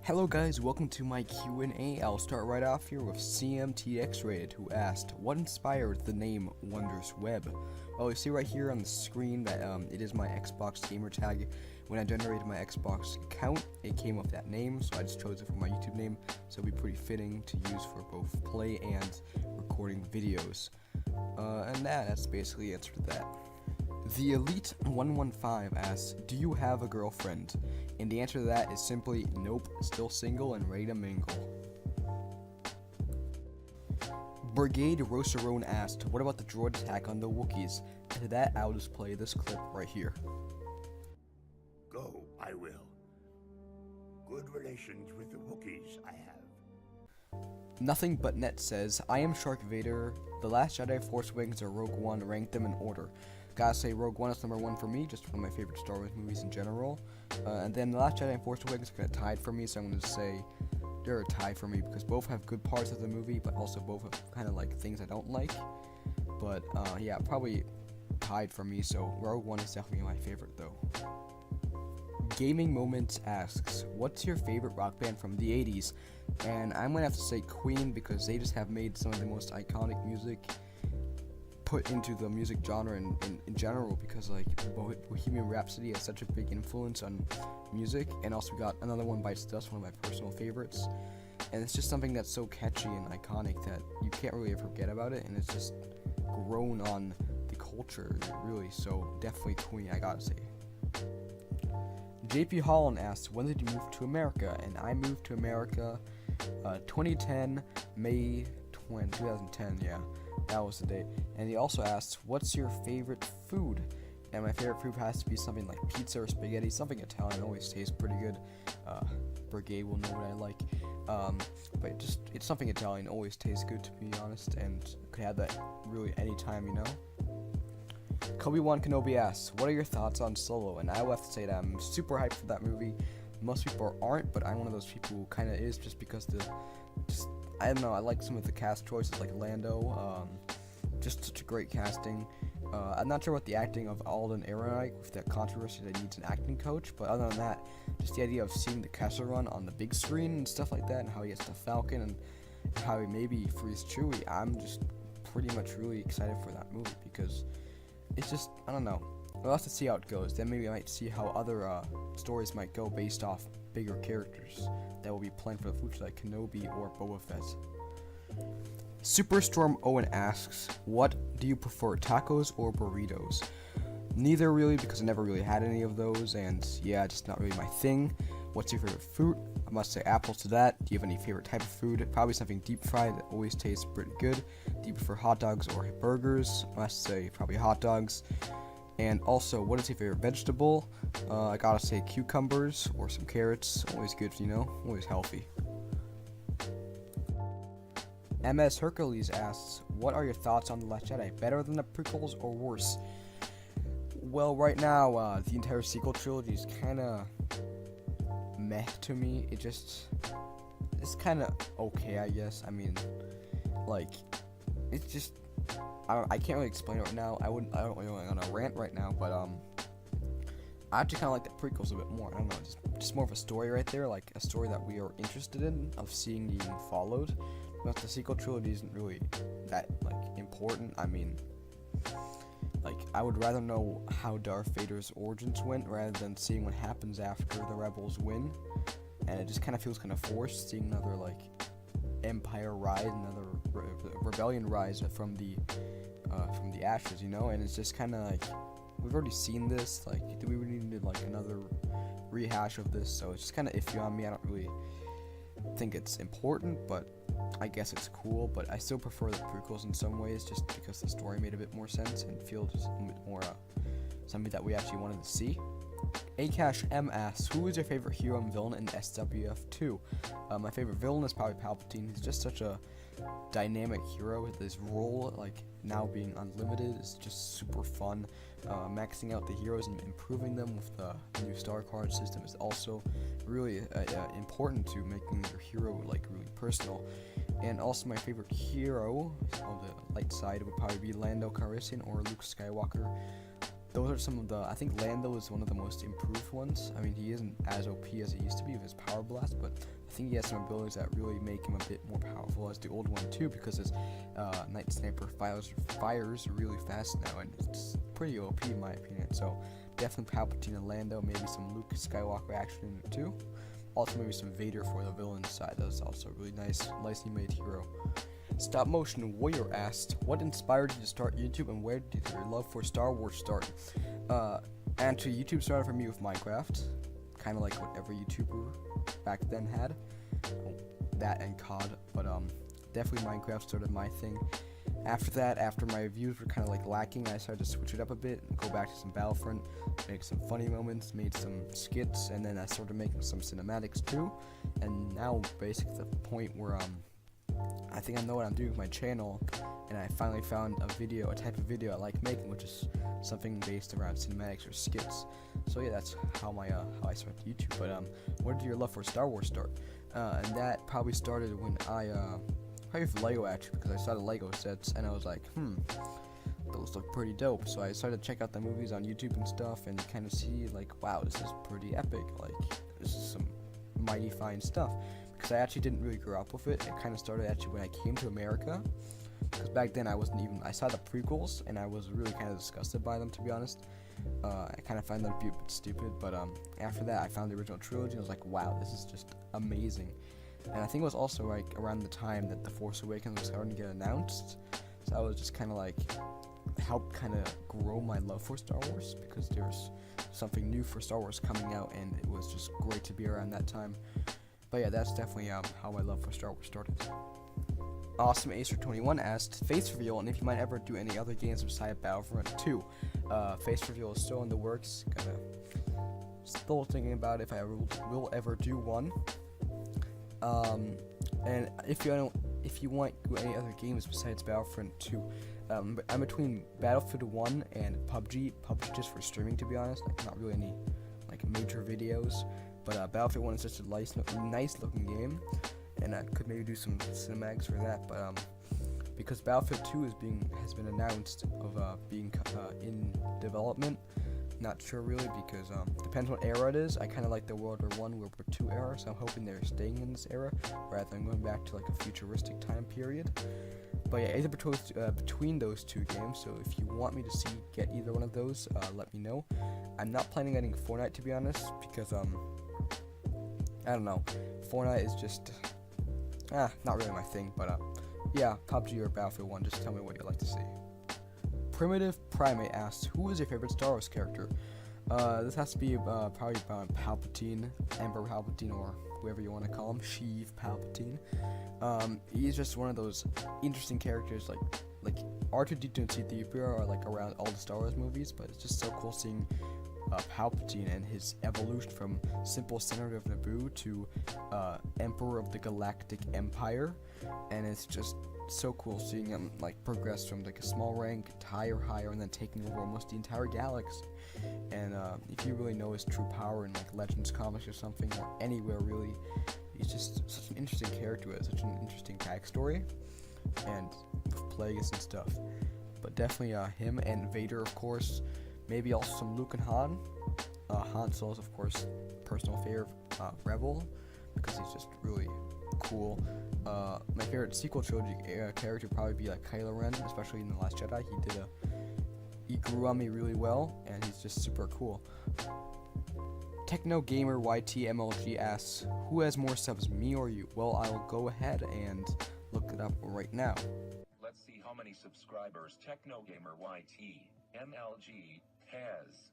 Hello guys, welcome to my Q&A. I'll start right off here with CMTX Rated, who asked, what inspired the name Wondrous Web? Well, you see right here on the screen that it is my Xbox gamer tag. When I generated my Xbox account, it came with that name, so I just chose it for my YouTube name, so it'll be pretty fitting to use for both play and recording videos. And that's basically the answer to that. The Elite 115 asks, do you have a girlfriend? And the answer to that is simply nope, still single and ready to mingle. Brigade Roserone asked, what about the droid attack on the Wookiees? And to that, I'll just play this clip right here. Go, I will. Good relations with the Wookiees I have. Nothing But Net says, I am Shark Vader. The Last Jedi, Force Awakens, or Rogue One, rank them in order. Gotta say, Rogue One is number one for me, just one of my favorite Star Wars movies in general. And then The Last Jedi and Force Awakens are kind of tied for me, so I'm going to say they're a tie for me, because both have good parts of the movie, but also both have kind of like things I don't like. But yeah, probably tied for me, so Rogue One is definitely my favorite though. Gaming Moments asks, what's your favorite rock band from the 80s? And I'm going to have to say Queen, because they just have made some of the most iconic music put into the music genre in general, because like Bohemian Rhapsody has such a big influence on music, and also got Another One Bites the Dust, one of my personal favorites, and it's just something that's so catchy and iconic that you can't really forget about it, and it's just grown on the culture really, so definitely Queen, I gotta say. JP Holland asks, when did you move to America? And I moved to America 2010, May 2010, yeah. That was the date. And he also asks, what's your favorite food? And my favorite food has to be something like pizza or spaghetti. Something Italian always tastes pretty good. Brigade will know what I like. But just, it's something Italian always tastes good, to be honest. And could have that really anytime, you know? Kobe-Wan Kenobi asks, what are your thoughts on Solo? And I will have to say that I'm super hyped for that movie. Most people aren't, but I'm one of those people who kind of is, just because I don't know, I like some of the cast choices, like Lando, just such a great casting. I'm not sure what the acting of Alden Ehrenreich, with that controversy that he needs an acting coach, but other than that, just the idea of seeing the Kessel Run on the big screen and stuff like that, and how he gets the Falcon, and how he maybe frees Chewie, I'm just pretty much really excited for that movie, because it's just, I don't know, we'll have to see how it goes. Then maybe I might see how other stories might go based off bigger characters that will be planned for the future, like Kenobi or Boba Fett. Superstorm Owen asks, what do you prefer, tacos or burritos? Neither really, because I never really had any of those, and yeah, just not really my thing. What's your favorite fruit? I must say apples to that. Do you have any favorite type of food? Probably something deep fried that always tastes pretty good. Do you prefer hot dogs or burgers? I must say probably hot dogs. And also, what is your favorite vegetable? I gotta say cucumbers or some carrots. Always good, you know, always healthy. MS Hercules asks, what are your thoughts on The Last Jedi? Better than the prequels or worse? Well, right now, the entire sequel trilogy is kinda meh to me. It's kinda okay, I guess. I mean, like, it's just, I can't really explain it right now. I don't really want to rant right now, but I actually kind of like the prequels a bit more. I don't know, just more of a story right there, like a story that we are interested in, of seeing being followed. But the sequel trilogy isn't really that like important. I mean, like, I would rather know how Darth Vader's origins went rather than seeing what happens after the Rebels win. And it just kind of feels kind of forced, seeing another like Empire rise, another rebellion rise from the ashes, you know. And it's just kind of like, we've already seen this. Like, do we really need like another rehash of this? So it's just kind of iffy on me. I don't really think it's important, but I guess it's cool. But I still prefer the prequels in some ways, just because the story made a bit more sense and feels a bit more something that we actually wanted to see. Akash M asks, who is your favorite hero and villain in SWF2? My favorite villain is probably Palpatine. He's just such a dynamic hero. His role, like, now being unlimited, is just super fun. Maxing out the heroes and improving them with the new star card system is also really important to making your hero like really personal. And also my favorite hero on the light side would probably be Lando Calrissian or Luke Skywalker. Those are some of the, I think Lando is one of the most improved ones. I mean, he isn't as OP as he used to be with his power blast, but think he has some abilities that really make him a bit more powerful as the old one too, because his Night Sniper fires really fast now, and it's pretty OP in my opinion. So definitely Palpatine and Lando, maybe some Luke Skywalker action in it too. Also maybe some Vader for the villain side. That's also a really nicely made hero. Stop Motion Warrior asked, what inspired you to start YouTube, and where did your love for Star Wars start? Actually, YouTube started for me with Minecraft, kind of like what every YouTuber back then had. That and COD, but definitely Minecraft started my thing. After that, after my views were kind of like lacking, I started to switch it up a bit, go back to some Battlefront, make some funny moments, made some skits, and then I started making some cinematics too. And now basically the point where I think I know what I'm doing with my channel, and I finally found a type of video I like making, which is something based around cinematics or skits. So yeah, that's how I started YouTube. But where did your love for Star Wars start? And that probably started when probably with Lego actually, because I saw the Lego sets and I was like, those look pretty dope. So I started to check out the movies on YouTube and stuff, and kind of see like, wow, this is pretty epic. Like, this is some mighty fine stuff. Because I actually didn't really grow up with it. It kind of started actually when I came to America. Because back then I saw the prequels and I was really kind of disgusted by them, to be honest. I kind of find them a bit stupid, but after that I found the original trilogy and I was like, wow, this is just amazing. And I think it was also like around the time that The Force Awakens was starting to get announced. So I was just kind of like, helped kind of grow my love for Star Wars, because there's something new for Star Wars coming out, and it was just great to be around that time. But yeah, that's definitely how my love for Star Wars started. Awesome Acer 21 asked, face reveal, and if you might ever do any other games besides Battlefront 2. Face reveal is still in the works. Still thinking about if I will ever do one. And if you want to do any other games besides Battlefront 2, I'm between Battlefield 1 and PUBG. PUBG just for streaming, to be honest. Like, not really any like major videos. But Battlefield 1 is just a nice looking game, and I could maybe do some cinematics for that. But because Battlefield 2 has been announced of being in development, not sure really, because depends what era it is. I kind of like the World War I, World War II era, so I'm hoping they're staying in this era rather than going back to like a futuristic time period. But yeah, either between those two games. So if you want me to get either one of those, let me know. I'm not planning on getting Fortnite, to be honest, because I don't know. Fortnite is just not really my thing. But yeah, PUBG or Battlefield 1. Just tell me what you'd like to see. Primitive Primate asks, who is your favorite Star Wars character? This has to be probably Palpatine, Emperor Palpatine, or whoever you want to call him, Sheev Palpatine. He's just one of those interesting characters, like R2-D2 and C-3PO are like around all the Star Wars movies, but it's just so cool seeing Palpatine and his evolution from simple senator of Naboo to Emperor of the Galactic Empire, and it's just so cool seeing him like progress from like a small rank to higher, and then taking over almost the entire galaxy. And if you really know his true power in like Legends comics or something, or anywhere really, he's just such an interesting character with such an interesting backstory, and with Plagueis and stuff. But definitely him and Vader, of course. Maybe also some Luke and Han. Han Solo's, of course, personal favorite Rebel, because he's just really cool. My favorite sequel trilogy character would probably be like Kylo Ren, especially in The Last Jedi. He grew on me really well, and he's just super cool. Techno Gamer YTMLG asks, who has more subs, me or you? Well, I'll go ahead and look it up right now. Let's see how many subscribers Techno Gamer YTMLG has.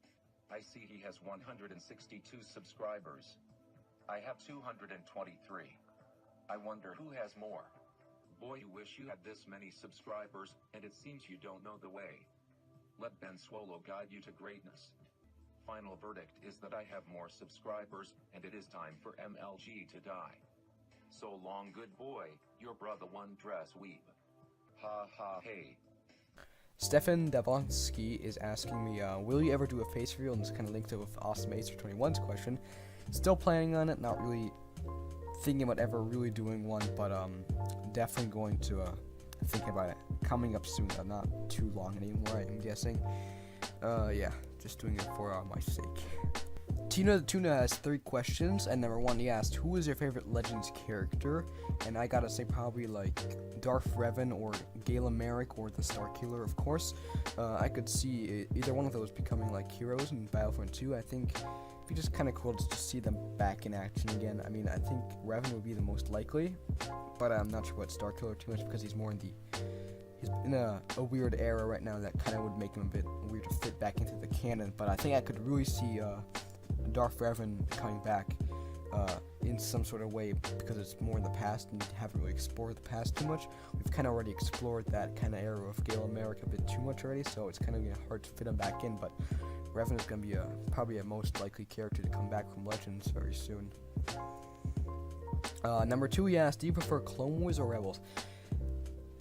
I see he has 162 subscribers. I have 223. I wonder who has more. Boy, you wish you had this many subscribers, and it seems you don't know the way. Let Ben Swolo guide you to greatness. Final verdict is that I have more subscribers, and it is time for MLG to die. So long, good boy, your brother one dress weeb. Ha ha hey. Stefan Davonsky is asking me, will you ever do a face reveal? And this kind of links up with Awesome Acer 21's question. Still planning on it, not really thinking about ever really doing one, but definitely going to think about it. Coming up soon, not too long anymore, I'm guessing. Yeah, just doing it for my sake. Tina the Tuna has 3 questions, and number 1, he asked, who is your favorite Legends character? And I gotta say probably like Darth Revan or Galen Merrick or the Starkiller, of course. I could see either one of those becoming like heroes in Battlefront 2. I think it'd be just kind of cool to just see them back in action again. I mean, I think Revan would be the most likely, but I'm not sure about Starkiller too much because he's more in he's in a weird era right now that kind of would make him a bit weird to fit back into the canon. But I think I could really see Darth Revan coming back in some sort of way because it's more in the past and we haven't really explored the past too much. We've kind of already explored that kind of era of Galen Merrick a bit too much already, so it's kind of hard to fit him back in. But Revan is going to be probably a most likely character to come back from Legends very soon. Number 2, he asked, do you prefer Clone Wars or Rebels?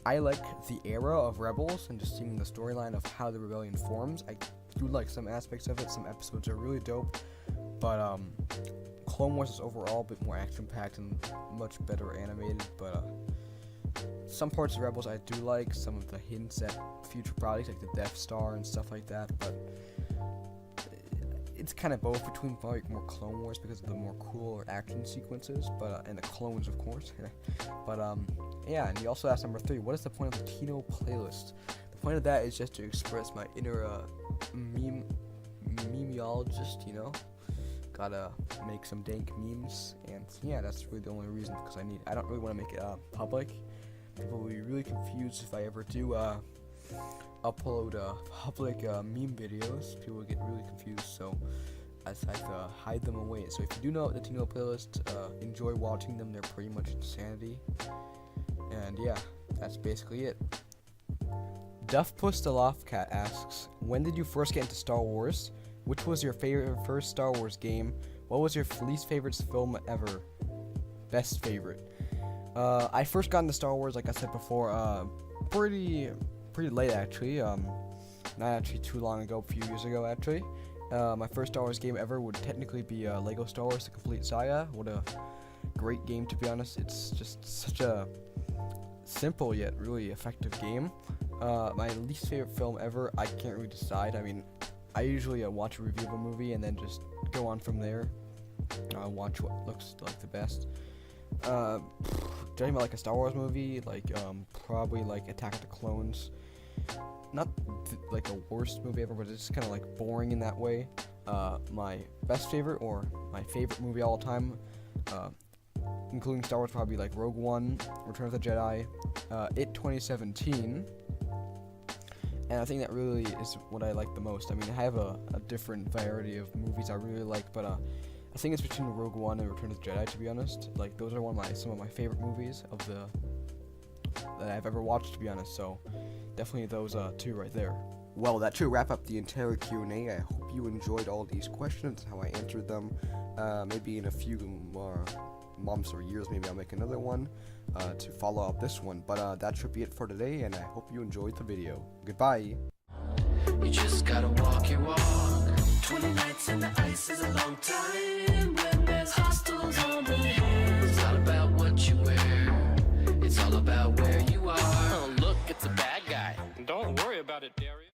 I like the era of Rebels and just seeing the storyline of how the rebellion forms. I do like some aspects of it. Some episodes are really dope, but Clone Wars is overall a bit more action-packed and much better animated. But some parts of Rebels I do like, some of the hints at future projects like the Death Star and stuff like that, but it's kind of both between like more Clone Wars because of the more cooler action sequences, but and the clones, of course. But yeah, and he also asked number 3, what is the point of the Tino playlist? The point of that is just to express my inner memeologist, you know. Gotta make some dank memes, and yeah, that's really the only reason, because I don't really want to make it public. People will be really confused if I ever do upload public meme videos. People will get really confused, so I have to hide them away. So if you do know the Tino playlist, enjoy watching them. They're pretty much insanity. And yeah, that's basically it. Duffpuss the Loftcat asks, when did you first get into Star Wars? Which was your favorite first Star Wars game? What was your least favorite film ever? Best favorite? I first got into Star Wars, like I said before, pretty late actually. Not actually too long ago, a few years ago actually. My first Star Wars game ever would technically be Lego Star Wars: The Complete Saga. What a great game, to be honest. It's just such a simple yet really effective game. My least favorite film ever, I can't really decide. I mean, I usually watch a review of a movie and then just go on from there. Watch what looks like the best. Judging about like a Star Wars movie, like probably like Attack of the Clones. Not like the worst movie ever, but it's just kind of like boring in that way. My best favorite or my favorite movie all time, including Star Wars, probably like Rogue One, Return of the Jedi, It 2017. And I think that really is what I like the most. I mean, I have a different variety of movies I really like, but I think it's between Rogue One and Return of the Jedi, to be honest. Like, those are some of my favorite movies that I've ever watched, to be honest. So, definitely those 2 right there. Well, that should wrap up the entire Q&A. I hope you enjoyed all these questions, how I answered them. Maybe in a few more months or years, maybe I'll make another one to follow up this one. But that should be it for today, and I hope you enjoyed the video. Goodbye. You just gotta walk your walk. 20 nights in the ice is a long time.